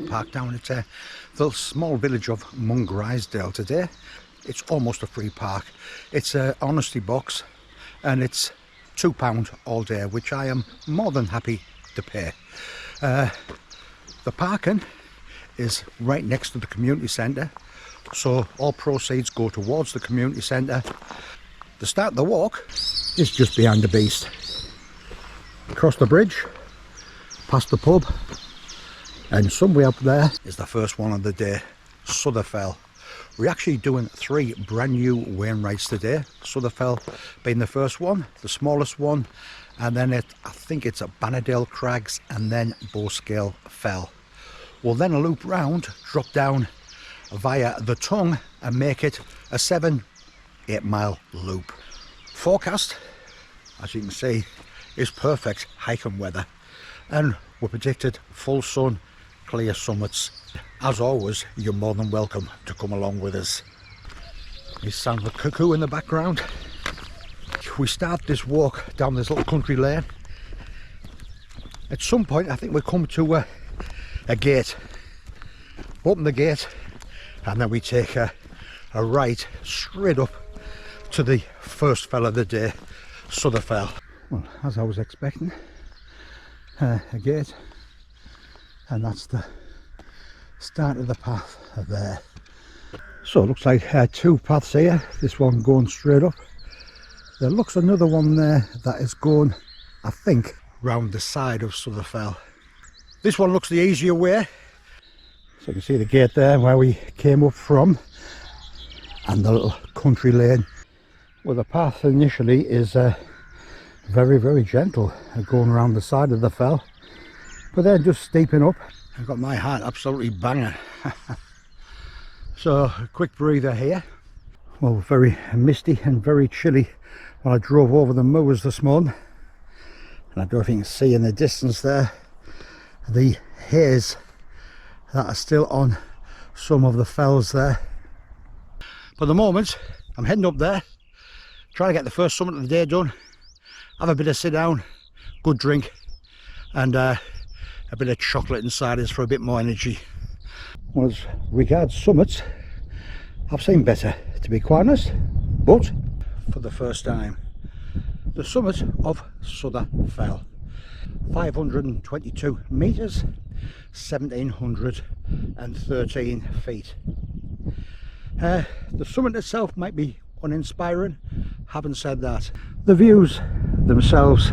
park down at the small village of Mungrisdale today. It's almost a free park. It's an honesty box and it's £2 all day, which I am more than happy to pay. The parking is right next to the community centre, so all proceeds go towards the community centre. The start of the walk is just behind the beast. Across the bridge, past the pub, and somewhere up there is the first one of the day, Sutherfell. We're actually doing 3 brand new Wainwrights today, Sutherfell being the first one, the smallest one, and then I think it's a Bannerdale Crags and then Bowscale Fell. We'll then loop round, drop down via the Tongue and make it a 7-8 mile loop. Forecast, as you can see, is perfect hiking weather, and we're predicted full sun, clear summits. As always, you're more than welcome to come along with us. You sound the cuckoo in the background. We start this walk down this little country lane. At some point I think we come to a gate. Open the gate and then we take a right straight up to the first fell of the day, Sutherfell. Well, as I was expecting, a gate, and that's the start of the path there. So it looks like 2 paths here, this one going straight up. There looks another one there that is going, I think, round the side of Sutherfell. This one looks the easier way. So you can see the gate there where we came up from, and the little country lane. Well, the path initially is very, very gentle, going around the side of the fell, but then just steeping up. I've got my heart absolutely banging. So a quick breather here. Well, very misty and very chilly when I drove over the moors this morning, and I don't know if you can see in the distance there the haze that are still on some of the fells there. For the moment I'm heading up there, trying to get the first summit of the day done, have a bit of sit down, good drink, and a bit of chocolate inside us for a bit more energy. Well, as regards summits, I've seen better, to be quite honest, but for the first time, the summit of Sutherfell, 522 metres, 1713 feet. The summit itself might be uninspiring, having said that, the views themselves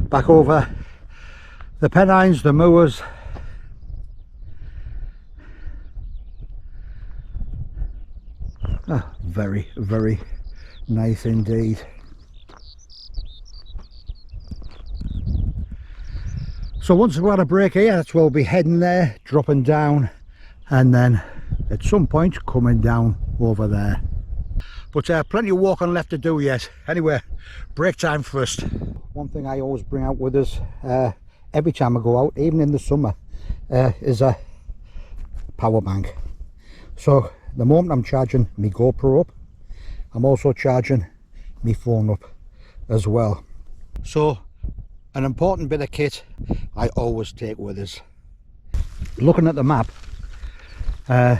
back over the Pennines, the moors, very, very nice indeed. So once we've had a break here, that's where we'll be heading there, dropping down, and then at some point coming down over there. But plenty of walking left to do yet. Anyway, break time first. One thing I always bring out with us every time I go out, even in the summer, is a power bank. So the moment I'm charging my GoPro up, I'm also charging my phone up as well. So an important bit of kit I always take with us. Looking at the map, yeah,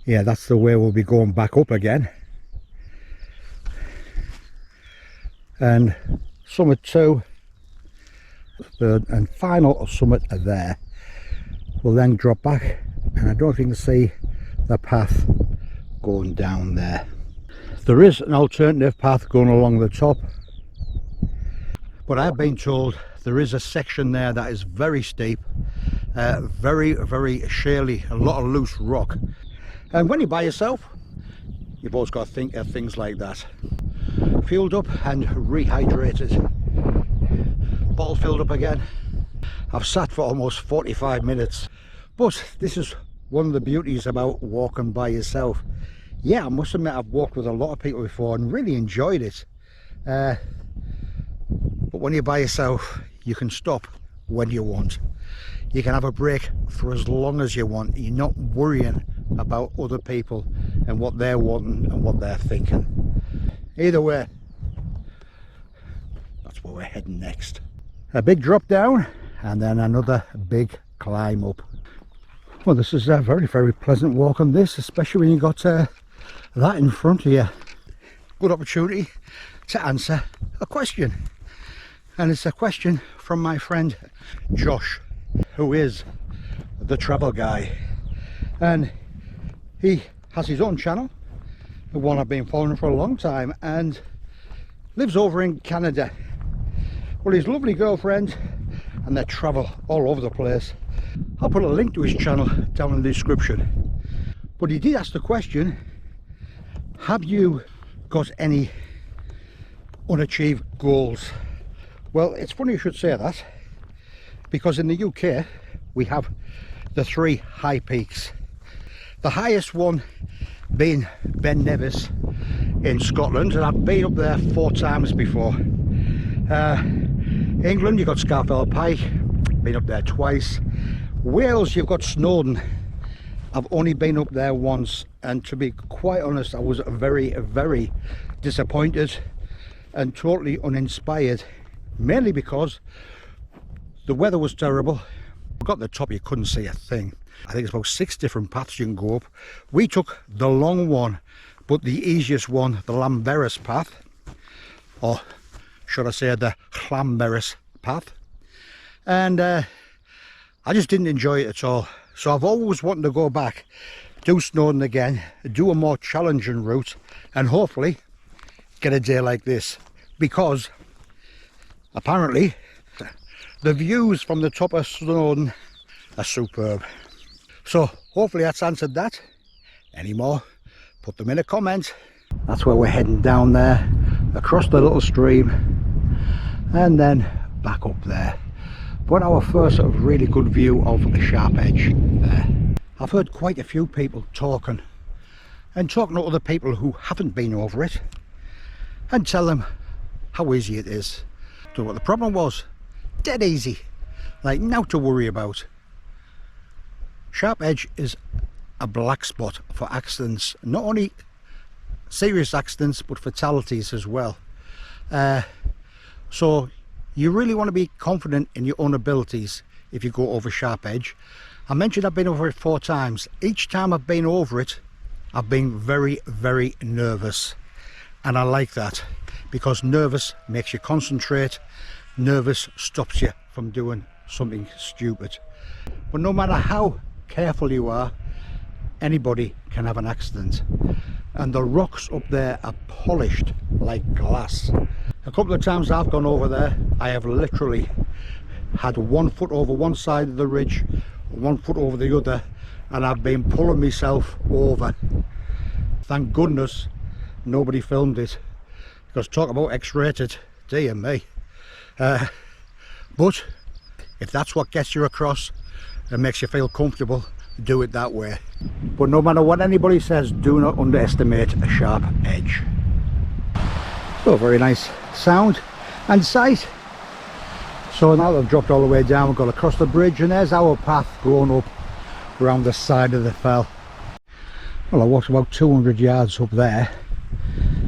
that's the way we'll be going back up again, and summit 2, third and final summit there. We'll then drop back, and I don't know if you can see the path going down there. There is an alternative path going along the top, but I've been told there is a section there that is very steep, very, very shaly, a lot of loose rock. And when you're by yourself, you've always got to think of things like that. Fueled up and rehydrated. Bottle filled up again. I've sat for almost 45 minutes. But this is one of the beauties about walking by yourself. Yeah, I must admit I've walked with a lot of people before and really enjoyed it. But when you're by yourself, you can stop when you want. You can have a break for as long as you want. You're not worrying about other people and what they're wanting and what they're thinking. Either way, that's where we're heading next. A big drop down and then another big climb up. Well, this is a very, very pleasant walk on this, especially when you got that in front of you. Good opportunity to answer a question, and it's a question from my friend Josh, who is the travel guy, and he has his own channel, the one I've been following for a long time, and lives over in Canada. Well, his lovely girlfriend, and they travel all over the place. I'll put a link to his channel down in the description. But he did ask the question, have you got any unachieved goals? Well, it's funny you should say that, because in the UK we have the 3 high peaks. The highest one being Ben Nevis in Scotland, and I've been up there 4 times before. England, you've got Scafell Pike, been up there twice. Wales, you've got Snowdon. I've only been up there once, and to be quite honest, I was very, very disappointed and totally uninspired, mainly because the weather was terrible. We got to the top, you couldn't see a thing. I think it's about 6 different paths you can go up. We took the long one, but the easiest one, the Llanberis path, or should I say the Llanberis path, and I just didn't enjoy it at all. So I've always wanted to go back, do Snowdon again, do a more challenging route, and hopefully get a day like this, because apparently the views from the top of Snowdon are superb. So hopefully that's answered that. Any more, put them in a comment. That's where we're heading down there, across the little stream, and then back up there. But our first sort of really good view of the sharp edge there. I've heard quite a few people talking to other people who haven't been over it, and tell them how easy it is. So what the problem was, dead easy, like now to worry about. Sharp edge is a black spot for accidents, not only serious accidents but fatalities as well. So you really want to be confident in your own abilities if you go over sharp edge. I mentioned I've been over it 4 times. Each time I've been over it, I've been very, very nervous, and I like that, because nervous makes you concentrate. Nervous stops you from doing something stupid. But no matter how careful you are, anybody can have an accident, and the rocks up there are polished like glass. A couple of times I've gone over there, I have literally had 1 foot over one side of the ridge, 1 foot over the other, and I've been pulling myself over. Thank goodness nobody filmed it, because talk about X-rated, dear me. But if that's what gets you across and makes you feel comfortable, do it that way. But no matter what anybody says, do not underestimate a sharp edge. So very nice sound and sight. So now that I've dropped all the way down, we've got across the bridge, and there's our path going up around the side of the fell. Well, I walked about 200 yards up there,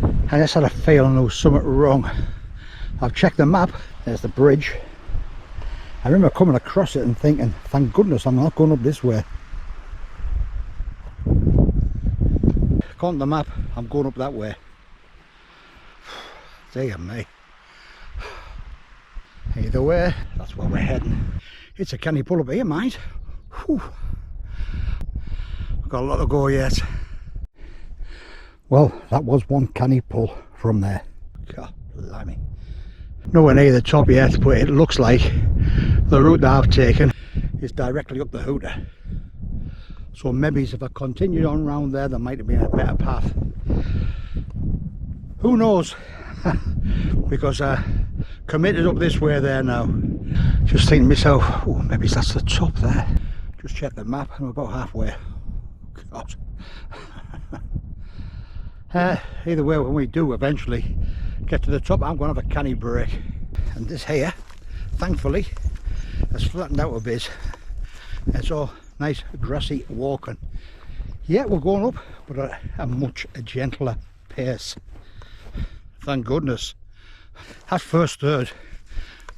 and I just had a feeling there was something wrong. I've checked the map, there's the bridge. I remember coming across it and thinking, thank goodness I'm not going up this way. According to the map, I'm going up that way. Dear me. Either way, that's where we're heading. It's a canny pull up here, mind. Whew. Got a lot to go yet. Well, that was one canny pull from there. God blimey. Nowhere near the top yet, but it looks like the route that I've taken is directly up the hooter. So maybe if I continued on round there might have been a better path. Who knows? Because I committed up this way there now. Just thinking to myself, oh, maybe that's the top there. Just check the map, I'm about halfway. God. Either way, when we do eventually get to the top, I'm going to have a canny break. And this here, thankfully, has flattened out a bit. It's all nice grassy walking. Yeah, we're going up, but at a much gentler pace. Thank goodness. That first third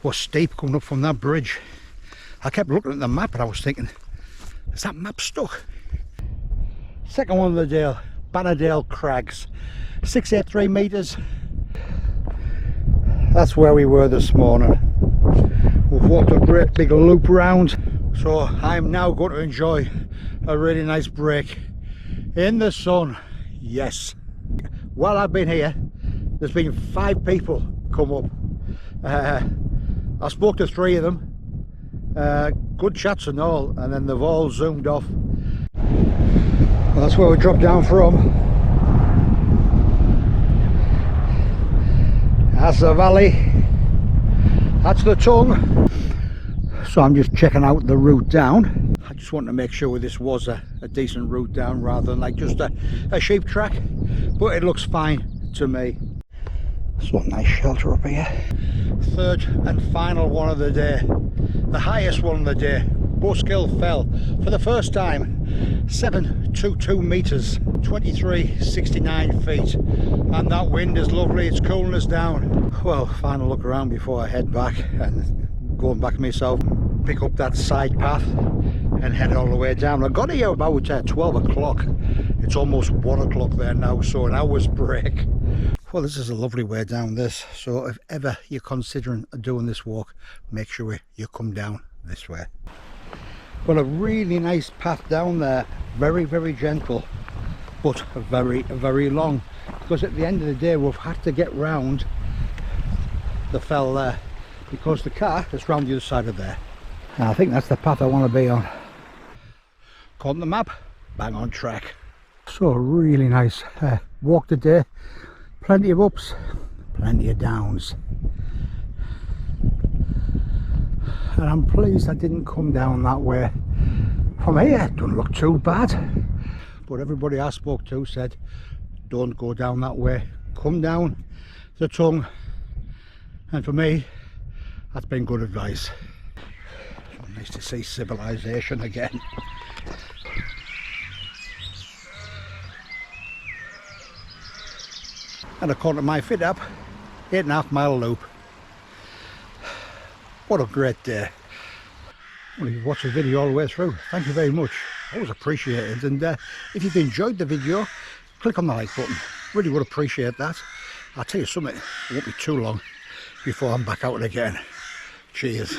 was steep coming up from that bridge. I kept looking at the map and I was thinking, is that map stuck? Second one of the day, Bannerdale Crags, 683 metres. That's where we were this morning. We've walked a great big loop round, so I'm now going to enjoy a really nice break in the sun. Yes. While I've been here, there's been 5 people come up. I spoke to 3 of them, good chats and all, and then they've all zoomed off. Well, that's where we dropped down from. That's the valley, that's the tongue. So I'm just checking out the route down. I just want to make sure this was a decent route down rather than like just a sheep track, but it looks fine to me. So nice shelter up here. Third and final one of the day, the highest one of the day. Bowscale fell for the first time, 722 metres, 2369 feet, and that wind is lovely, it's cooling us down. Well, final look around before I head back, and going back myself, pick up that side path and head all the way down. I got here about 12 o'clock, it's almost 1 o'clock there now, so an hour's break. Well, this is a lovely way down this, so if ever you're considering doing this walk, make sure you come down this way. Well, a really nice path down there, very gentle, but very long, because at the end of the day we've had to get round the fell there because the car is round the other side of there, and I think that's the path I want to be on. According to the map, bang on track. So really nice walk today, plenty of ups, plenty of downs. And I'm pleased I didn't come down that way. From here, it doesn't look too bad, but everybody I spoke to said don't go down that way, come down the tongue, and for me that's been good advice. So nice to see civilization again. And according to my fit app, 8.5 mile loop. What a great day. Well, you've watched the video all the way through, thank you very much, always appreciate it. And if you've enjoyed the video, click on the like button, really would appreciate that. I'll tell you something, it won't be too long before I'm back out again. Cheers.